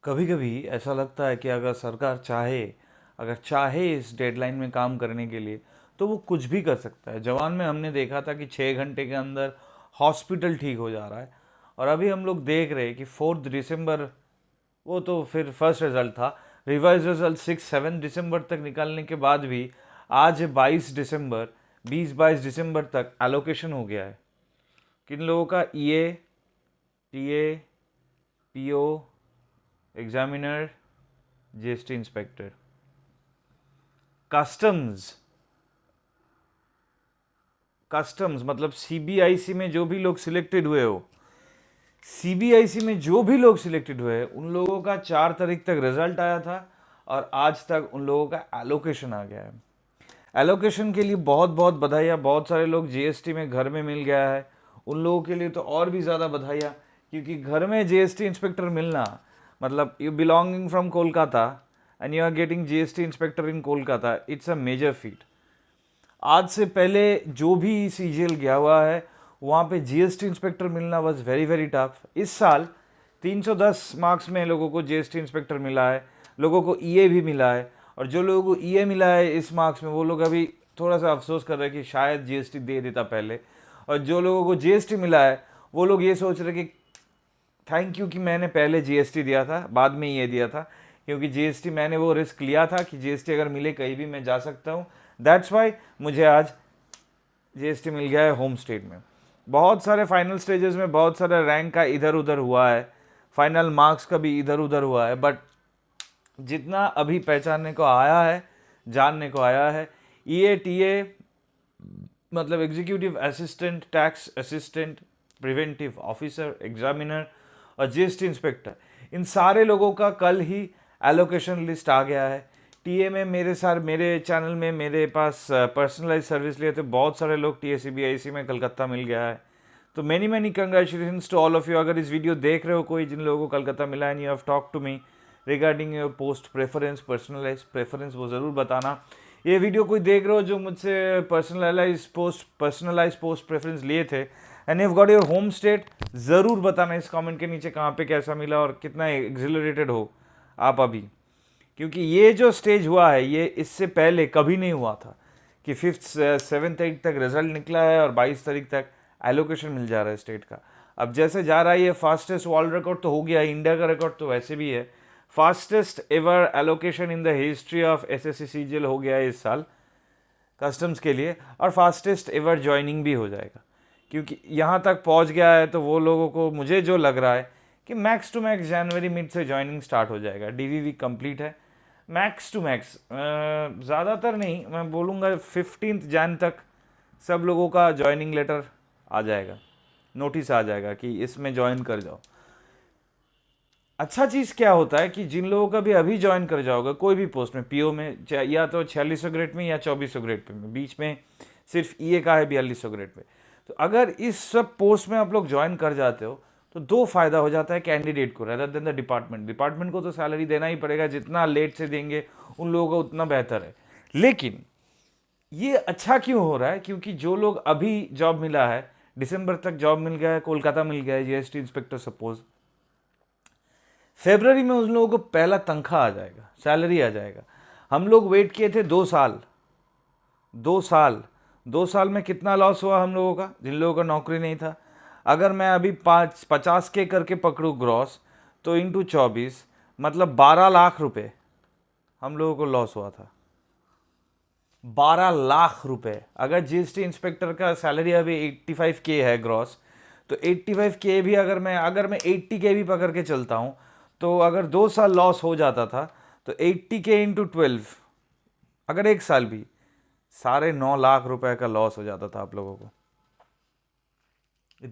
कभी कभी ऐसा लगता है कि अगर चाहे इस डेडलाइन में काम करने के लिए तो वो कुछ भी कर सकता है। जवान में हमने देखा था कि 6 घंटे के अंदर हॉस्पिटल ठीक हो जा रहा है, और अभी हम लोग देख रहे हैं कि 4 दिसंबर, वो तो फिर फर्स्ट रिजल्ट था, रिवाइज रिजल्ट 6-7 दिसंबर तक निकालने के बाद भी आज 22 दिसंबर, 20-22 दिसंबर तक एलोकेशन हो गया है। किन लोगों का? EA, TA, PO, examiner, GST inspector. Customs, customs मतलब सीबीआईसी में जो भी लोग सिलेक्टेड हुए हो, सीबीआईसी में जो भी लोग सिलेक्टेड हुए उन लोगों का 4 तारीख तक रिजल्ट आया था, और आज तक उन लोगों का एलोकेशन आ गया है। एलोकेशन के लिए बहुत बहुत बधाइयाँ। बहुत सारे लोग जीएसटी में घर में मिल गया है, उन लोगों के लिए तो और भी ज़्यादा बधाइयाँ, क्योंकि घर में जीएसटी इंस्पेक्टर मिलना मतलब you belonging from Kolkata and you are getting GST inspector in Kolkata, it's a major feat. आज से पहले जो भी सीजीएल गया हुआ है वहाँ पे जीएसटी इंस्पेक्टर मिलना वॉज वेरी वेरी टफ। इस साल 310 मार्क्स में लोगों को जीएसटी इंस्पेक्टर मिला है, लोगों को ईए भी मिला है, और जो लोगों को ईए मिला है इस मार्क्स में वो लोग अभी थोड़ा सा अफसोस कर रहे हैं कि शायद जीएसटी दे देता पहले, और जो लोगों को जीएसटी मिला है वो लोग ये सोच रहे कि थैंक यू कि मैंने पहले जीएसटी दिया था, बाद में ये दिया था, क्योंकि जीएसटी मैंने वो रिस्क लिया था कि जीएसटी अगर मिले कहीं भी मैं जा सकता हूँ। दैट्स वाई मुझे आज जीएसटी मिल गया है होम स्टेट में। बहुत सारे फाइनल स्टेजेस में बहुत सारे रैंक का इधर उधर हुआ है, फाइनल मार्क्स का भी इधर उधर हुआ है, बट जितना अभी पहचानने को आया है, जानने को आया है, ईए टीए मतलब executive assistant, tax assistant, preventive officer, examiner और जीएसटी इंस्पेक्टर, इन सारे लोगों का कल ही एलोकेशन लिस्ट आ गया है। टीए में मेरे चैनल में मेरे पास पर्सनलाइज सर्विस लिए थे बहुत सारे लोग, टीए सीबीआईसी में कलकत्ता मिल गया है। तो many many congratulation to all of you. अगर इस वीडियो देख रहे हो कोई जिन लोगों को कलकत्ता मिला है, and you have talk to me regarding your post preference, personalize preference, वो ज़रूर बताना। ये वीडियो कोई देख रहे हो जो मुझसे पर्सनलाइज पोस्ट प्रेफरेंस लिए थे and you got your home state, ज़रूर बताना इस कमेंट के नीचे कहाँ पे कैसा मिला और कितना एक्सिलरेटेड हो आप अभी, क्योंकि ये जो स्टेज हुआ है ये इससे पहले कभी नहीं हुआ था कि 5th-7th तक रिजल्ट निकला है और 22 तारीख तक एलोकेशन मिल जा रहा है स्टेट का। अब जैसे जा रहा है ये फास्टेस्ट वर्ल्ड रिकॉर्ड तो हो गया, इंडिया का रिकॉर्ड तो वैसे भी है, fastest ever allocation in the history of SSC CGL हो गया है इस साल कस्टम्स के लिए, और फास्टेस्ट एवर ज्वाइनिंग भी हो जाएगा, क्योंकि यहाँ तक पहुँच गया है। तो वो लोगों को, मुझे जो लग रहा है कि मैक्स टू मैक्स जनवरी मिड से ज्वाइनिंग स्टार्ट हो जाएगा। डीवीवी कंप्लीट है, मैक्स टू मैक्स ज़्यादातर नहीं, मैं बोलूँगा 15 जन तक सब लोगों का ज्वाइनिंग लेटर आ जाएगा, नोटिस आ जाएगा कि इसमें ज्वाइन कर जाओ। अच्छा चीज़ क्या होता है कि जिन लोगों का भी अभी ज्वाइन कर जाओगे कोई भी पोस्ट में, पीओ में या तो 4600 ग्रेड में या 2400 ग्रेड पे में, बीच में सिर्फ ईए का है 4200 ग्रेड पे, तो अगर इस सब पोस्ट में आप लोग ज्वाइन कर जाते हो तो दो फायदा हो जाता है कैंडिडेट को रेदर देन द डिपार्टमेंट को तो सैलरी देना ही पड़ेगा, जितना लेट से देंगे उन लोगों को उतना बेहतर है। लेकिन ये अच्छा क्यों हो रहा है? क्योंकि जो लोग अभी जॉब मिला है, दिसंबर तक जॉब मिल गया है, कोलकाता मिल गया है जीएसटी इंस्पेक्टर सपोज, फेब्रवरी में उन लोगों को पहला तनख्वाह आ जाएगा, सैलरी आ जाएगा। हम लोग वेट किए थे 2 साल, 2 साल, 2 साल में कितना लॉस हुआ हम लोगों का, जिन लोगों का नौकरी नहीं था। अगर मैं अभी 50K करके पकड़ूँ ग्रॉस, तो इंटू 24 मतलब 12 लाख रुपए हम लोगों को लॉस हुआ था। 12 लाख रुपए। अगर जीएसटी इंस्पेक्टर का सैलरी अभी 85K है ग्रॉस, तो 85K भी अगर मैं 80K भी पकड़ के चलता हूँ, तो अगर 2 साल लॉस हो जाता था तो 80K इंटू 12, अगर 1 साल भी, 9.5 लाख रुपए का लॉस हो जाता था आप लोगों को।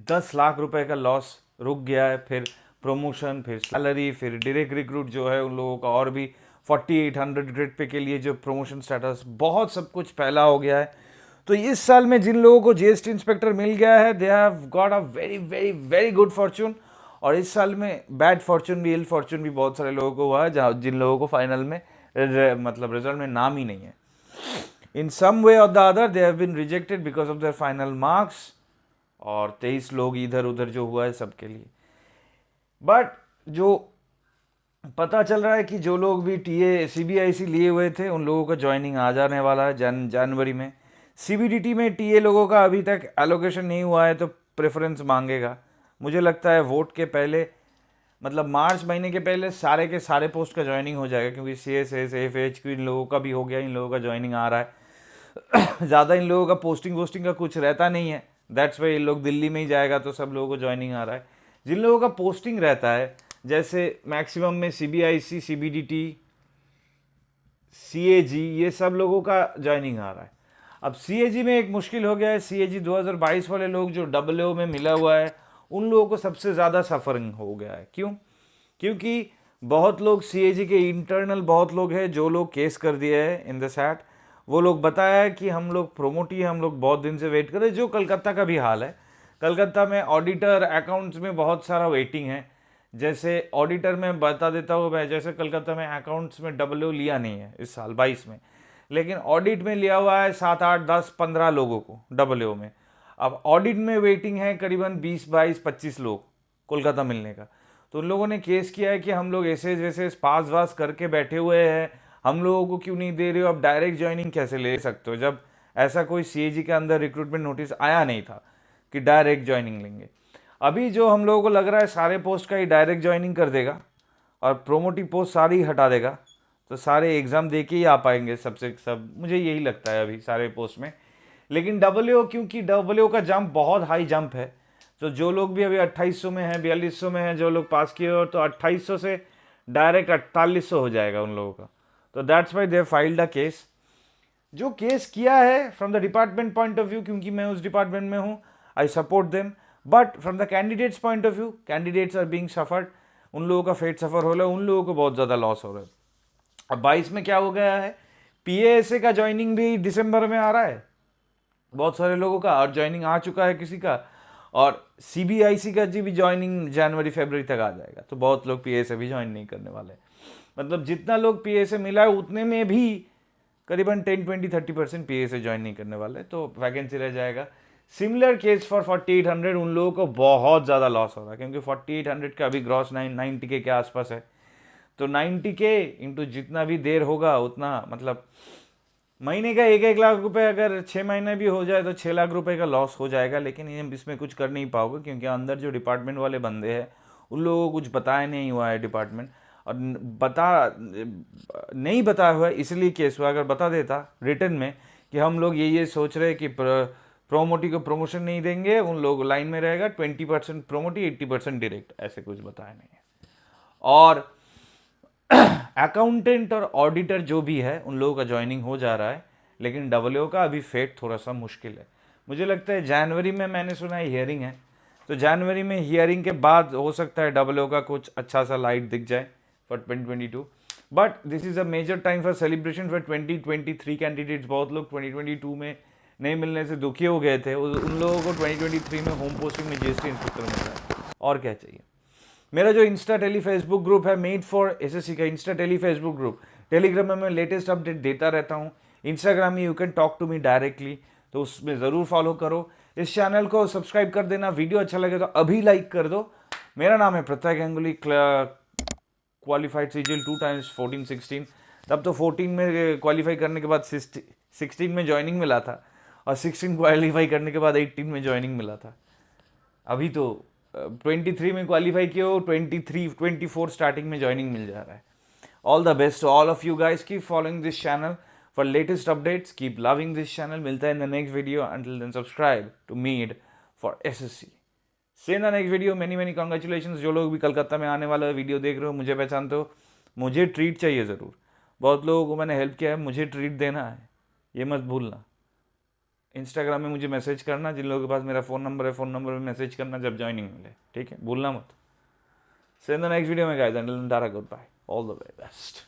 10 लाख रुपए का लॉस रुक गया है, फिर प्रमोशन, फिर सैलरी, फिर डायरेक्ट रिक्रूट जो है उन लोगों का, और भी 4800 ग्रेड पे के लिए जो प्रमोशन स्टेटस, बहुत सब कुछ पहला हो गया है। तो इस साल में जिन लोगों को जीएसटी इंस्पेक्टर मिल गया है, they have got a very very very good Fortune. और इस साल में बैड फॉर्चून भी, इल फॉर्चून भी बहुत सारे लोगों को हुआ है, जहाँ जिन लोगों को फाइनल में मतलब रिजल्ट में नाम ही नहीं है। इन सम वे और the other they have been rejected because of their final marks, और 23 लोग इधर उधर जो हुआ है सबके लिए। बट जो पता चल रहा है कि जो लोग भी टीए सीबीआईसी लिए हुए थे उन लोगों का ज्वाइनिंग आ जाने वाला है जनवरी में। सीबीडीटी में टीए लोगों का अभी तक एलोकेशन नहीं हुआ है तो प्रेफरेंस मांगेगा। मुझे लगता है वोट के पहले, मतलब मार्च महीने के पहले सारे के सारे पोस्ट का ज्वाइनिंग हो जाएगा, क्योंकि C S S F H इन लोगों का भी हो गया, इन लोगों का ज्वाइनिंग आ रहा है। ज़्यादा इन लोगों का पोस्टिंग का कुछ रहता नहीं है, दैट्स वाई इन लोग दिल्ली में ही जाएगा तो सब लोगों को ज्वाइनिंग आ रहा है। जिन लोगों का पोस्टिंग रहता है जैसे मैक्सिमम में सीबीआईसी सीबीडीटी सीएजी, ये सब लोगों का ज्वाइनिंग आ रहा है। अब सीएजी में एक मुश्किल हो गया है, सीएजी 2022 वाले लोग जो डब्ल्यू में मिला हुआ है उन लोगों को सबसे ज़्यादा सफरिंग हो गया है। क्यों? क्योंकि बहुत लोग सीएजी के इंटरनल बहुत लोग हैं जो लोग केस कर दिए हैं इन द सैट, वो लोग बताया है कि हम लोग प्रोमोटी हम लोग बहुत दिन से वेट कर रहे हैं, जो कलकत्ता का भी हाल है। कलकत्ता में ऑडिटर अकाउंट्स में बहुत सारा वेटिंग है। जैसे ऑडिटर में बता देता हूँ मैं, जैसे कलकत्ता में अकाउंट्स में डब्ल्यू लिया नहीं है इस साल 22 में, लेकिन ऑडिट में लिया हुआ है 7 8 10 15 लोगों को डब्ल्यू में। अब ऑडिट में वेटिंग है करीबन 20 22 25 लोग कोलकाता मिलने का। तो उन लोगों ने केस किया है कि हम लोग ऐसे वैसे पास वास करके बैठे हुए हैं, हम लोगों को क्यों नहीं दे रहे हो, अब डायरेक्ट ज्वाइनिंग कैसे ले सकते हो, जब ऐसा कोई सीएजी के अंदर रिक्रूटमेंट नोटिस आया नहीं था कि डायरेक्ट ज्वाइनिंग लेंगे। अभी जो हम लोगों को लग रहा है सारे पोस्ट का ही डायरेक्ट ज्वाइनिंग कर देगा और प्रोमोटिव पोस्ट सारी हटा देगा, तो सारे एग्ज़ाम दे के ही आ पाएंगे सबसे सब, मुझे यही लगता है अभी सारे पोस्ट में। लेकिन डब्ल्यू, क्योंकि डब्ल्यू का जंप बहुत हाई जंप है, तो जो लोग भी अभी 2800 में हैं 4200 में हैं जो लोग पास किए हो, तो 2800 से डायरेक्ट 4800 हो जाएगा उन लोगों का। तो that's why they filed a case. जो केस किया है from the department point of view, क्योंकि मैं उस डिपार्टमेंट में हूँ, I support them, but from the candidates point of view, candidates are being suffered, उन लोगों का फेट सफ़र हो रहा है, उन लोगों को बहुत ज़्यादा लॉस हो रहा है। अब 22 में क्या हो गया है, पीएएसए का ज्वाइनिंग भी दिसंबर में आ रहा है बहुत सारे लोगों का, और ज्वाइनिंग आ चुका है किसी का, और सीबीआईसी का जी भी ज्वाइनिंग जनवरी फरवरी तक आ जाएगा, तो बहुत लोग पीएसए भी ज्वाइन नहीं करने वाले। मतलब जितना लोग पीएसए मिला है उतने में भी करीबन 10-20-30% पीएसए ज्वाइन नहीं करने वाले, तो वैकेंसी रह जाएगा। सिमिलर केस फॉर 4800, उन लोगों को बहुत ज़्यादा लॉस हो रहा है, क्योंकि 4800 का अभी ग्रॉस 90 के आसपास है, तो 90 के इंटू जितना भी देर होगा उतना, मतलब महीने का 1-1 लाख रुपए अगर 6 महीने भी हो जाए तो 6 लाख रुपए का लॉस हो जाएगा। लेकिन ये इसमें कुछ कर नहीं पाओगे, क्योंकि अंदर जो डिपार्टमेंट वाले बंदे हैं उन लोगों को कुछ बताया नहीं हुआ है डिपार्टमेंट, और नहीं बताया हुआ है इसलिए केस हुआ। अगर बता देता रिटर्न में कि हम लोग ये सोच रहे हैं कि प्रोमोटी को प्रमोशन नहीं देंगे, उन लोग लाइन में रहेगा 20% प्रोमोटी 80% डायरेक्ट, ऐसे कुछ बताया नहीं है। और अकाउंटेंट और ऑडिटर जो भी है उन लोगों का ज्वाइनिंग हो जा रहा है, लेकिन डब्ल्यू का अभी फेट थोड़ा सा मुश्किल है। मुझे लगता है जनवरी में, मैंने सुना है हियरिंग है, तो जनवरी में हियरिंग के बाद हो सकता है डब्ल्यू का कुछ अच्छा सा लाइट दिख जाए for 2022। But this is a major time for celebration for 2023 candidates. बहुत लोग 2022 में नहीं मिलने से दुखी हो गए थे, उन लोगों को 2023 में होम पोस्टिंग में जीएसटी इंस्पेक्टर मिल रहा है, और क्या चाहिए। मेरा जो इंस्टा टेली फेसबुक ग्रुप है, मेड फॉर एसएससी का insta tele Facebook group, Telegram में मैं लेटेस्ट अपडेट देता रहता हूँ, इंस्टाग्राम में you can talk to me directly, तो उसमें ज़रूर फॉलो करो। इस चैनल को सब्सक्राइब कर देना, वीडियो अच्छा लगे तो अभी लाइक कर दो। मेरा नाम है प्रत्यय गंगुली, क्वालिफाइड सीजीएल 2 times 14-16, तब तो 14 में क्वालिफाई करने के बाद 16 में ज्वाइनिंग मिला था, और 16 क्वालिफाई करने के बाद 18 में ज्वाइनिंग मिला था। अभी तो 23 में क्वालिफाई किए हो, 24 स्टार्टिंग में ज्वाइनिंग मिल जा रहा है। All the best to all of you guys, keep following this channel for latest updates, keep loving this channel. मिलता है in the next video, until then subscribe to made for SSC. See in the next video. Many congratulations. जो लोग भी कलकत्ता में आने वाला video देख रहे हो, मुझे पहचानते हो, मुझे ट्रीट चाहिए ज़रूर। बहुत लोगों को मैंने हेल्प किया है, मुझे ट्रीट देना है, ये मत भूलना। इंस्टाग्राम में मुझे मैसेज करना, जिन लोगों के पास मेरा फ़ोन नंबर है, फ़ोन नंबर में मैसेज करना जब ज्वाइनिंग मिले, ठीक है, भूलना मत। See in the next video में guys, until then tata, goodbye, all the way best.